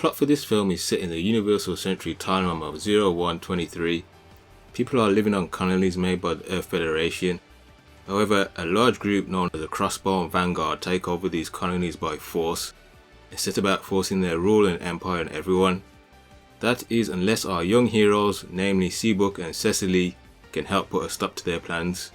plot for this film is set in the Universal Century timeline of 0123. People are living on colonies made by the Earth Federation. However, a large group known as the Crossbone Vanguard take over these colonies by force and set about forcing their rule and empire on everyone. That is unless our young heroes, namely Seabuck and Cecily, can help put a stop to their plans.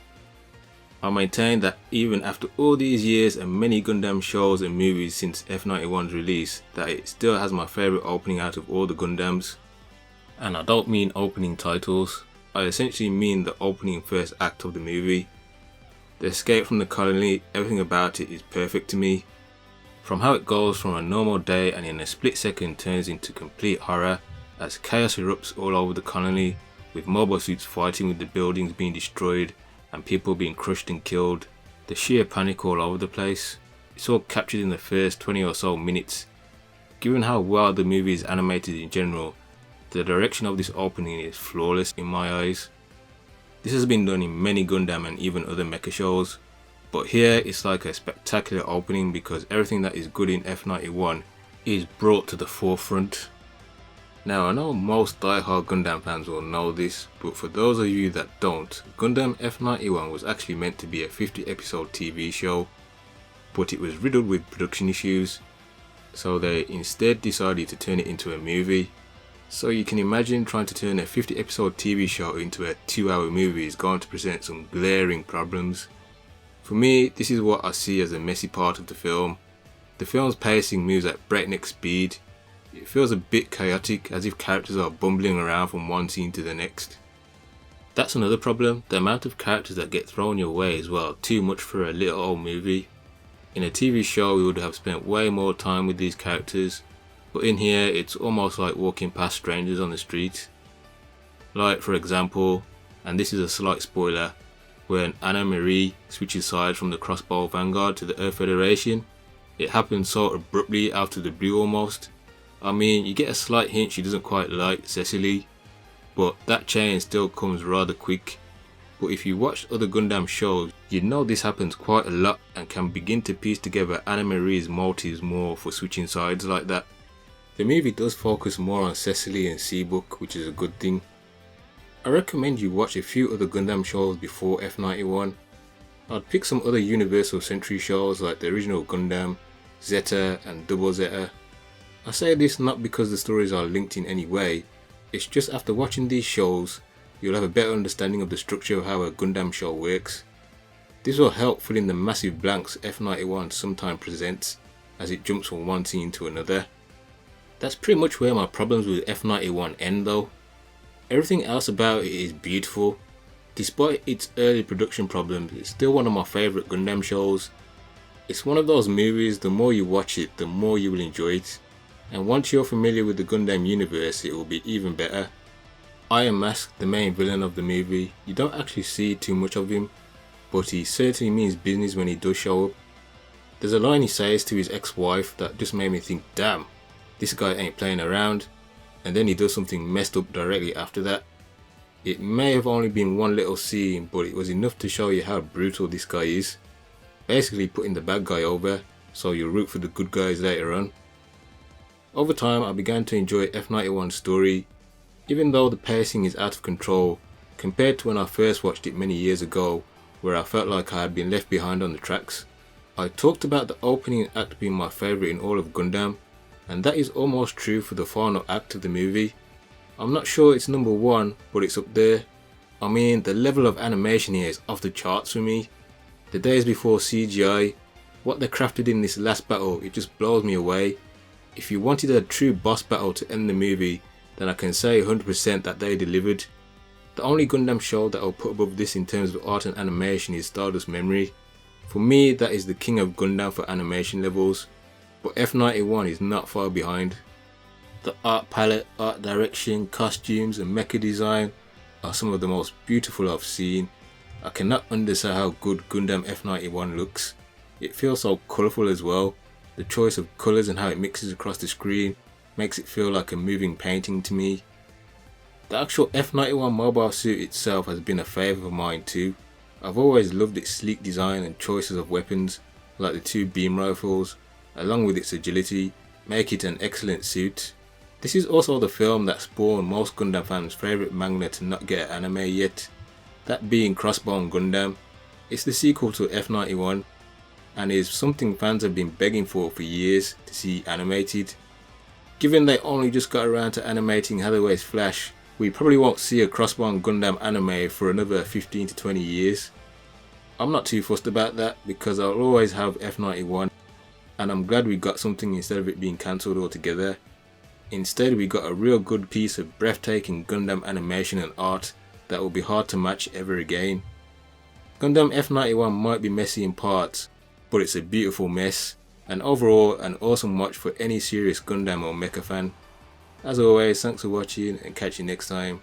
I maintain that even after all these years and many Gundam shows and movies since F91's release, that it still has my favourite opening out of all the Gundams. And I don't mean opening titles, I essentially mean the opening first act of the movie. The escape from the colony, everything about it is perfect to me. From how it goes from a normal day and in a split second turns into complete horror as chaos erupts all over the colony, with mobile suits fighting with the buildings being destroyed and people being crushed and killed, the sheer panic all over the place. It's all captured in the first 20 or so minutes. Given how well the movie is animated in general, the direction of this opening is flawless in my eyes. This has been done in many Gundam and even other mecha shows, but here it's like a spectacular opening because everything that is good in F91 is brought to the forefront. Now I know most die-hard Gundam fans will know this, but for those of you that don't, Gundam F91 was actually meant to be a 50 episode TV show, but it was riddled with production issues, so they instead decided to turn it into a movie. So you can imagine trying to turn a 50 episode TV show into a 2-hour movie is going to present some glaring problems. For me, this is what I see as a messy part of the film. The film's pacing moves at breakneck speed. It feels a bit chaotic, as if characters are bumbling around from one scene to the next. That's another problem, the amount of characters that get thrown your way as well, too much for a little old movie. In a TV show we would have spent way more time with these characters, but in here it's almost like walking past strangers on the street. Like for example, and this is a slight spoiler, when Anna Marie switches sides from the Crossbow Vanguard to the Earth Federation, it happens so abruptly out of the blue almost. I mean, you get a slight hint she doesn't quite like Cecily, but that change still comes rather quick. But if you watch other Gundam shows, you'd know this happens quite a lot and can begin to piece together Anna Marie's motives more for switching sides like that. The movie does focus more on Cecily and Seabuck, which is a good thing. I recommend you watch a few other Gundam shows before F91. I'd pick some other Universal Century shows like the original Gundam, Zeta and Double Zeta. I say this not because the stories are linked in any way, it's just after watching these shows, you'll have a better understanding of the structure of how a Gundam show works. This will help fill in the massive blanks F91 sometimes presents as it jumps from one scene to another. That's pretty much where my problems with F91 end though. Everything else about it is beautiful. Despite its early production problems, it's still one of my favourite Gundam shows. It's one of those movies, the more you watch it, the more you will enjoy it. And once you're familiar with the Gundam universe, it will be even better. Iron Mask, the main villain of the movie, you don't actually see too much of him, but he certainly means business when he does show up. There's a line he says to his ex-wife that just made me think, damn, this guy ain't playing around, and then he does something messed up directly after that. It may have only been one little scene, but it was enough to show you how brutal this guy is. Basically putting the bad guy over, so you root for the good guys later on. Over time I began to enjoy F91's story, even though the pacing is out of control compared to when I first watched it many years ago, where I felt like I had been left behind on the tracks. I talked about the opening act being my favourite in all of Gundam, and that is almost true for the final act of the movie. I'm not sure it's number one, but it's up there. I mean, the level of animation here is off the charts for me. The days before CGI, what they crafted in this last battle, it just blows me away. If you wanted a true boss battle to end the movie, then I can say 100% that they delivered. The only Gundam show that I'll put above this in terms of art and animation is Stardust Memory. For me, that is the king of Gundam for animation levels, but F91 is not far behind. The art palette, art direction, costumes and mecha design are some of the most beautiful I've seen. I cannot undersell how good Gundam F91 looks. It feels so colourful as well. The choice of colours and how it mixes across the screen makes it feel like a moving painting to me. The actual F91 mobile suit itself has been a favourite of mine too. I've always loved its sleek design and choices of weapons, like the two beam rifles, along with its agility, make it an excellent suit. This is also the film that spawned most Gundam fans' favourite manga to not get an anime yet, that being Crossbone Gundam. It's the sequel to F91 and is something fans have been begging for years to see animated. Given they only just got around to animating Hathaway's Flash, we probably won't see a Crossbone Gundam anime for another 15 to 20 years. I'm not too fussed about that because I'll always have F91, and I'm glad we got something instead of it being cancelled altogether. Instead, we got a real good piece of breathtaking Gundam animation and art that will be hard to match ever again. Gundam F91 might be messy in parts, but it's a beautiful mess, and overall an awesome watch for any serious Gundam or mecha fan. As always, thanks for watching and catch you next time.